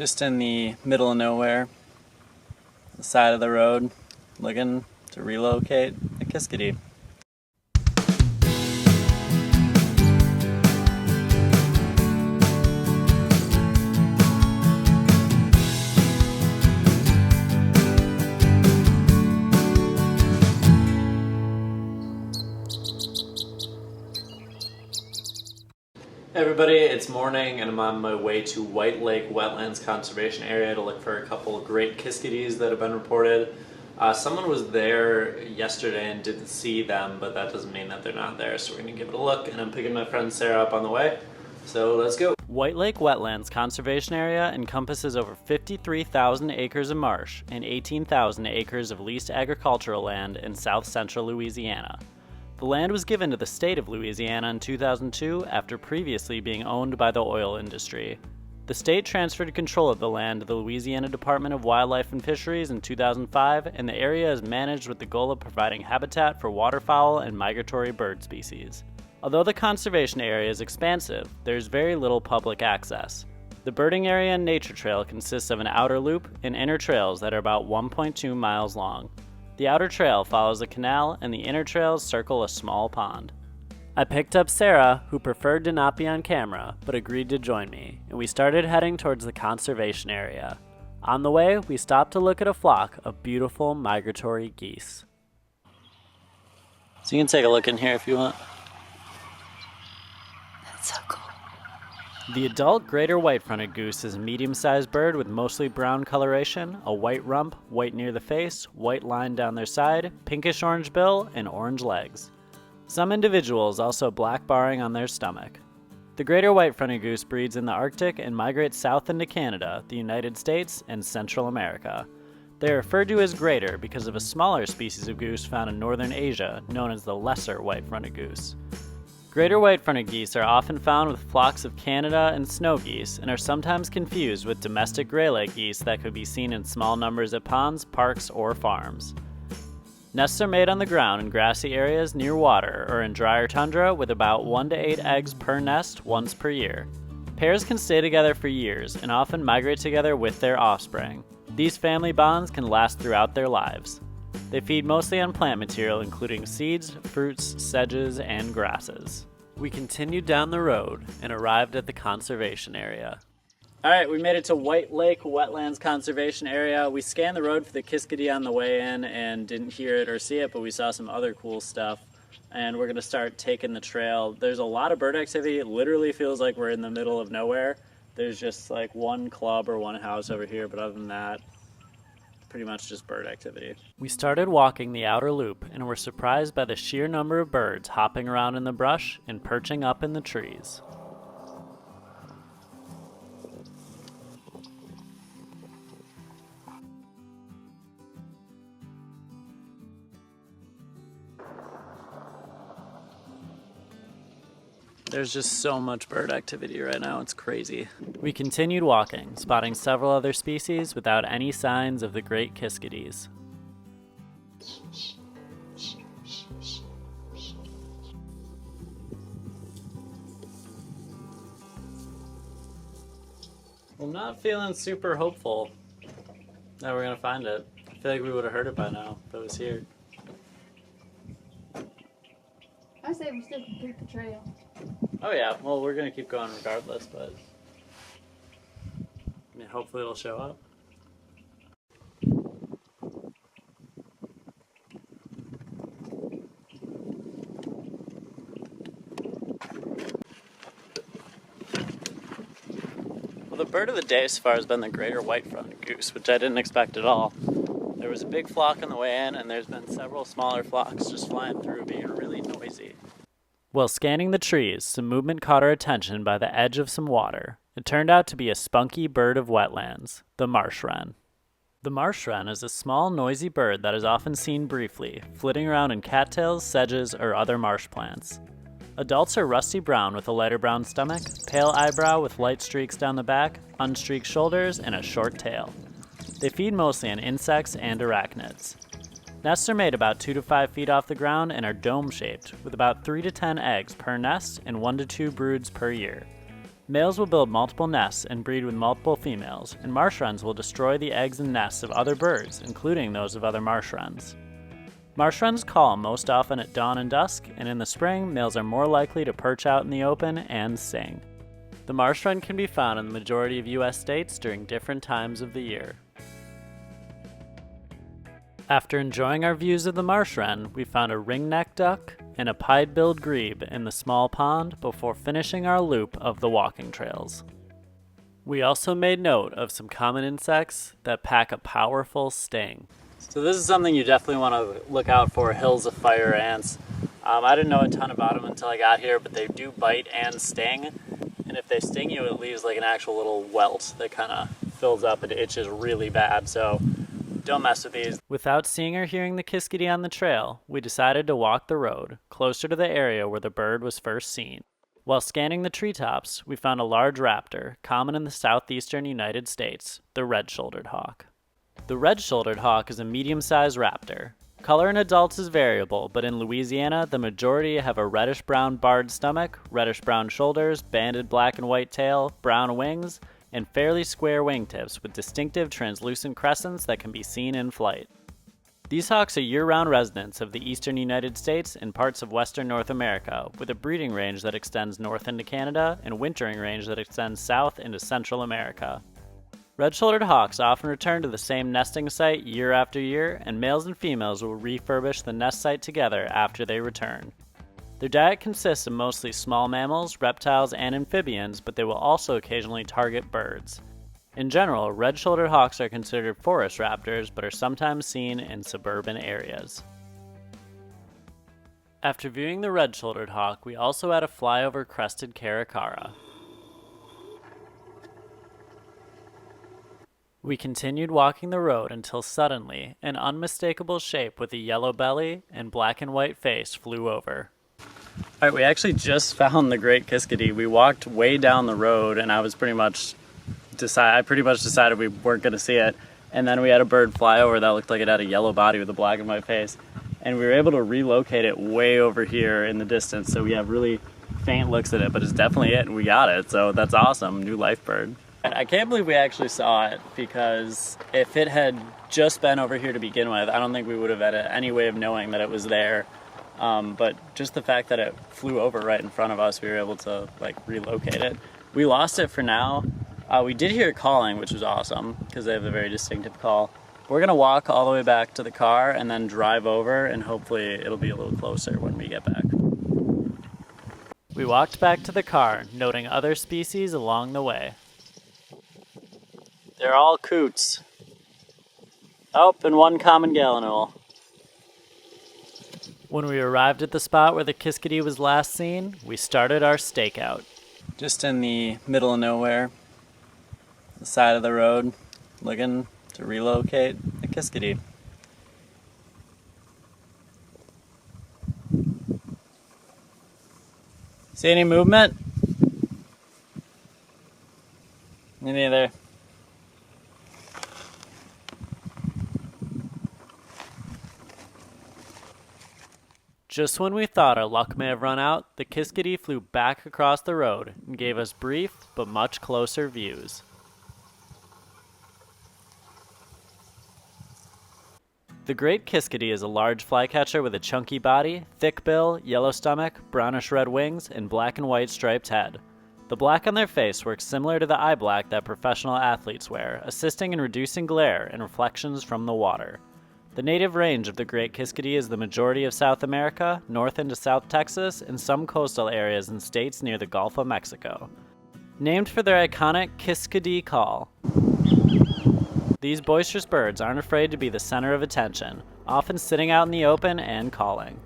Just in the middle of nowhere, the side of the road, looking to relocate a Kiskadee. Hey everybody, it's morning and I'm on my way to White Lake Wetlands Conservation Area to look for a couple of great Kiskadees that have been reported. Someone was there yesterday and didn't see them, but that doesn't mean that they're not there, so we're going to give it a look, and I'm picking my friend Sarah up on the way, so let's go. White Lake Wetlands Conservation Area encompasses over 53,000 acres of marsh and 18,000 acres of leased agricultural land in south central Louisiana. The land was given to the state of Louisiana in 2002 after previously being owned by the oil industry. The state transferred control of the land to the Louisiana Department of Wildlife and Fisheries in 2005, and the area is managed with the goal of providing habitat for waterfowl and migratory bird species. Although the conservation area is expansive, there is very little public access. The birding area and nature trail consists of an outer loop and inner trails that are about 1.2 miles long. The outer trail follows a canal, and the inner trails circle a small pond. I picked up Sarah, who preferred to not be on camera, but agreed to join me, and we started heading towards the conservation area. On the way, we stopped to look at a flock of beautiful migratory geese. So you can take a look in here if you want. That's so cool. The adult greater white-fronted goose is a medium-sized bird with mostly brown coloration, a white rump, white near the face, white line down their side, pinkish-orange bill, and orange legs. Some individuals also black barring on their stomach. The greater white-fronted goose breeds in the Arctic and migrates south into Canada, the United States, and Central America. They are referred to as greater because of a smaller species of goose found in northern Asia, known as the lesser white-fronted goose. Greater white-fronted geese are often found with flocks of Canada and snow geese and are sometimes confused with domestic gray-leg geese that could be seen in small numbers at ponds, parks, or farms. Nests are made on the ground in grassy areas near water or in drier tundra with about 1 to 8 eggs per nest once per year. Pairs can stay together for years and often migrate together with their offspring. These family bonds can last throughout their lives. They feed mostly on plant material including seeds, fruits, sedges, and grasses. We continued down the road and arrived at the conservation area. Alright, we made it to White Lake Wetlands Conservation Area. We scanned the road for the Kiskadee on the way in and didn't hear it or see it, but we saw some other cool stuff. And we're going to start taking the trail. There's a lot of bird activity. It literally feels like we're in the middle of nowhere. There's just like one club or one house over here, but other than that, pretty much just bird activity. We started walking the outer loop and were surprised by the sheer number of birds hopping around in the brush and perching up in the trees. There's just so much bird activity right now, it's crazy. We continued walking, spotting several other species without any signs of the Great Kiskadees. I'm not feeling super hopeful that we're gonna find it. I feel like we would have heard it by now if it was here. I say we still complete the trail. Oh yeah, well we're gonna keep going regardless, but I mean, hopefully it'll show up. Well, the bird of the day so far has been the greater white-fronted goose, which I didn't expect at all. There was a big flock on the way in, and there's been several smaller flocks just flying through, being really noisy. While scanning the trees, some movement caught our attention by the edge of some water. It turned out to be a spunky bird of wetlands, the Marsh Wren. The Marsh Wren is a small, noisy bird that is often seen briefly, flitting around in cattails, sedges, or other marsh plants. Adults are rusty brown with a lighter brown stomach, pale eyebrow with light streaks down the back, unstreaked shoulders, and a short tail. They feed mostly on insects and arachnids. Nests are made about 2 to 5 feet off the ground and are dome-shaped, with about 3 to 10 eggs per nest and 1 to 2 broods per year. Males will build multiple nests and breed with multiple females, and marsh wrens will destroy the eggs and nests of other birds, including those of other marsh wrens. Marsh wrens call most often at dawn and dusk, and in the spring, males are more likely to perch out in the open and sing. The marsh wren can be found in the majority of U.S. states during different times of the year. After enjoying our views of the marsh wren, we found a ringneck duck and a pied-billed grebe in the small pond before finishing our loop of the walking trails. We also made note of some common insects that pack a powerful sting. So this is something you definitely want to look out for, hills of fire ants. I didn't know a ton about them until I got here, but they do bite and sting. And if they sting you, it leaves like an actual little welt that kind of fills up and itches really bad. So don't mess with these. Without seeing or hearing the Kiskadee on the trail, we decided to walk the road, closer to the area where the bird was first seen. While scanning the treetops, we found a large raptor, common in the southeastern United States, the red-shouldered hawk. The red-shouldered hawk is a medium-sized raptor. Color in adults is variable, but in Louisiana, the majority have a reddish-brown barred stomach, reddish-brown shoulders, banded black and white tail, brown wings, and fairly square wingtips with distinctive translucent crescents that can be seen in flight. These hawks are year-round residents of the eastern United States and parts of western North America, with a breeding range that extends north into Canada and wintering range that extends south into Central America. Red-shouldered hawks often return to the same nesting site year after year, and males and females will refurbish the nest site together after they return. Their diet consists of mostly small mammals, reptiles, and amphibians, but they will also occasionally target birds. In general, red-shouldered hawks are considered forest raptors, but are sometimes seen in suburban areas. After viewing the red-shouldered hawk, we also had a flyover crested caracara. We continued walking the road until suddenly, an unmistakable shape with a yellow belly and black and white face flew over. Alright, we actually just found the Great Kiskadee. We walked way down the road and I pretty much decided we weren't going to see it. And then we had a bird fly over that looked like it had a yellow body with a black and white face. And we were able to relocate it way over here in the distance, so we have really faint looks at it, but it's definitely it and we got it, so that's awesome. New life bird. I can't believe we actually saw it, because if it had just been over here to begin with, I don't think we would have had any way of knowing that it was there. But just the fact that it flew over right in front of us, we were able to relocate it. We lost it for now. We did hear it calling, which was awesome, because they have a very distinctive call. We're gonna walk all the way back to the car and then drive over, and hopefully it'll be a little closer when we get back. We walked back to the car, noting other species along the way. They're all coots. Oh, and one common gallinule. When we arrived at the spot where the Kiskadee was last seen, we started our stakeout. Just in the middle of nowhere, the side of the road, looking to relocate the Kiskadee. See any movement? Me neither. Just when we thought our luck may have run out, the Kiskadee flew back across the road and gave us brief but much closer views. The Great Kiskadee is a large flycatcher with a chunky body, thick bill, yellow stomach, brownish-red wings, and black and white striped head. The black on their face works similar to the eye black that professional athletes wear, assisting in reducing glare and reflections from the water. The native range of the Great Kiskadee is the majority of South America, north into South Texas, and some coastal areas in states near the Gulf of Mexico. Named for their iconic Kiskadee call, these boisterous birds aren't afraid to be the center of attention, often sitting out in the open and calling.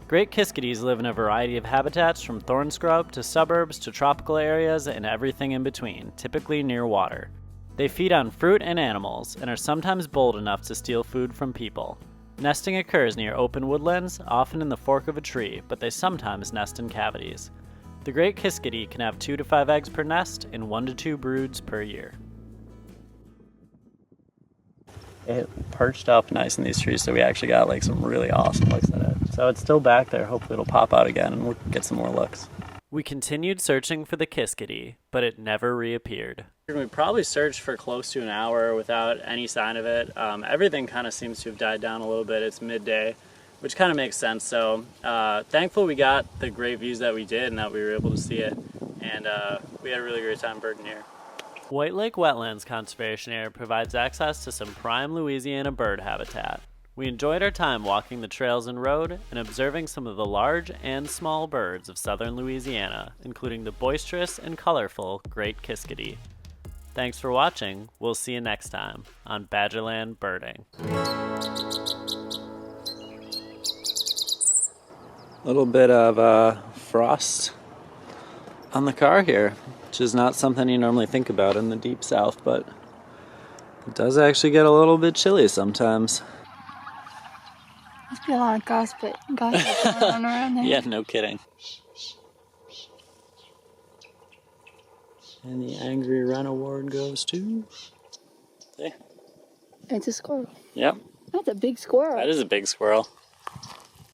Great Kiskadees live in a variety of habitats, from thorn scrub to suburbs to tropical areas and everything in between, typically near water. They feed on fruit and animals, and are sometimes bold enough to steal food from people. Nesting occurs near open woodlands, often in the fork of a tree, but they sometimes nest in cavities. The Great Kiskadee can have 2 to 5 eggs per nest and 1 to 2 broods per year. It perched up nice in these trees, so we actually got some really awesome looks at it. So it's still back there. Hopefully it'll pop out again and we'll get some more looks. We continued searching for the Kiskadee, but it never reappeared. We probably searched for close to an hour without any sign of it. Everything kind of seems to have died down a little bit. It's midday, which kind of makes sense. So thankful we got the great views that we did and that we were able to see it. And we had a really great time birding here. White Lake Wetlands Conservation Area provides access to some prime Louisiana bird habitat. We enjoyed our time walking the trails and road and observing some of the large and small birds of southern Louisiana, including the boisterous and colorful Great Kiskadee. Thanks for watching. We'll see you next time on Badgerland Birding. Little bit of frost on the car here, which is not something you normally think about in the deep south, but it does actually get a little bit chilly sometimes. Must be a lot of gossip going on around there. Yeah, no kidding. And the Angry Wren Award goes to... Hey. It's a squirrel. Yep. That's a big squirrel. That is a big squirrel.